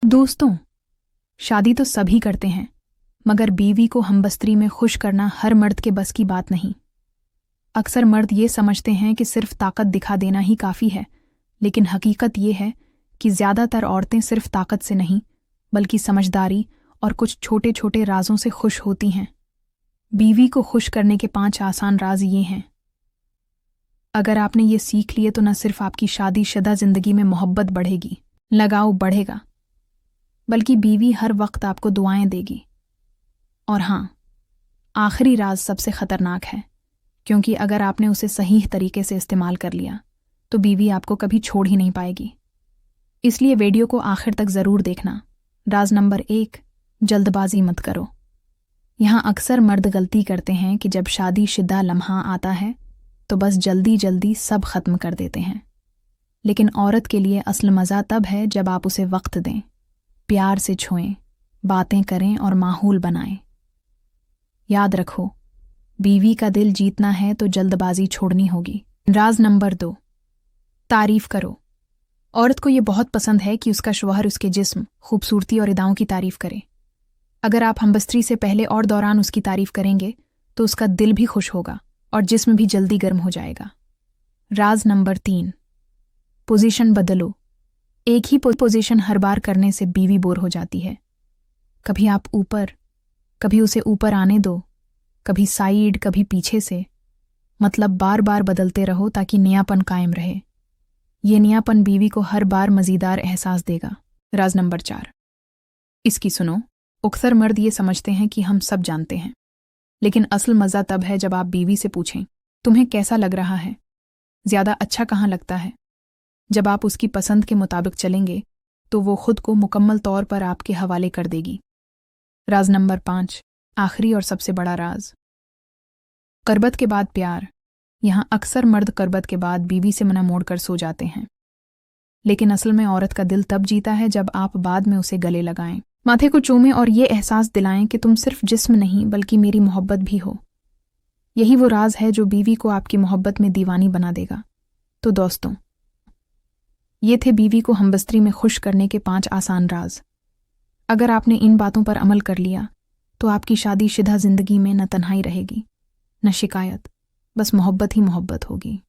दोस्तों, शादी तो सभी करते हैं, मगर बीवी को हमबस्तरी में खुश करना हर मर्द के बस की बात नहीं। अक्सर मर्द ये समझते हैं कि सिर्फ ताकत दिखा देना ही काफ़ी है, लेकिन हकीकत ये है कि ज़्यादातर औरतें सिर्फ ताकत से नहीं, बल्कि समझदारी और कुछ छोटे छोटे राजों से खुश होती हैं। बीवी को खुश करने के 5 आसान राज ये हैं। अगर आपने ये सीख लिए तो न सिर्फ आपकी शादीशुदा ज़िंदगी में मोहब्बत बढ़ेगी, लगाव बढ़ेगा, बल्कि बीवी हर वक्त आपको दुआएं देगी। और हाँ, आखिरी राज सबसे खतरनाक है, क्योंकि अगर आपने उसे सही तरीके से इस्तेमाल कर लिया तो बीवी आपको कभी छोड़ ही नहीं पाएगी। इसलिए वीडियो को आखिर तक ज़रूर देखना। राज नंबर 1, जल्दबाजी मत करो। यहाँ अक्सर मर्द गलती करते हैं कि जब शादीशुदा लम्हा आता है तो बस जल्दी जल्दी सब खत्म कर देते हैं। लेकिन औरत के लिए असल मज़ा तब है जब आप उसे वक्त दें, प्यार से छुएं, बातें करें और माहौल बनाएं। याद रखो, बीवी का दिल जीतना है तो जल्दबाजी छोड़नी होगी। राज नंबर 2, तारीफ करो। औरत को ये बहुत पसंद है कि उसका शौहर उसके जिस्म, खूबसूरती और अदाओं की तारीफ करे। अगर आप हमबस्तरी से पहले और दौरान उसकी तारीफ करेंगे तो उसका दिल भी खुश होगा और जिस्म भी जल्दी गर्म हो जाएगा। राज नंबर 3, पोजीशन बदलो। एक ही पोजीशन हर बार करने से बीवी बोर हो जाती है। कभी आप ऊपर, कभी उसे ऊपर आने दो, कभी साइड, कभी पीछे से। मतलब बार बार बदलते रहो ताकि नयापन कायम रहे। ये नयापन बीवी को हर बार मज़ीदार एहसास देगा। राज नंबर 4, इसकी सुनो। अक्सर मर्द ये समझते हैं कि हम सब जानते हैं, लेकिन असल मज़ा तब है जब आप बीवी से पूछें, तुम्हें कैसा लग रहा है, ज़्यादा अच्छा कहाँ लगता है। जब आप उसकी पसंद के मुताबिक चलेंगे तो वो खुद को मुकम्मल तौर पर आपके हवाले कर देगी। राज नंबर 5, आखिरी और सबसे बड़ा राज, करबत के बाद प्यार। यहाँ अक्सर मर्द करबत के बाद बीवी से मना मोड़ कर सो जाते हैं, लेकिन असल में औरत का दिल तब जीता है जब आप बाद में उसे गले लगाएं, माथे को चूमें और ये एहसास दिलाएं कि तुम सिर्फ जिस्म नहीं बल्कि मेरी मोहब्बत भी हो। यही वो राज है जो बीवी को आपकी मोहब्बत में दीवानी बना देगा। तो दोस्तों, ये थे बीवी को हमबस्तरी में खुश करने के 5 आसान राज। अगर आपने इन बातों पर अमल कर लिया तो आपकी शादीशुदा ज़िंदगी में न तन्हाई रहेगी, न शिकायत, बस मोहब्बत ही मोहब्बत होगी।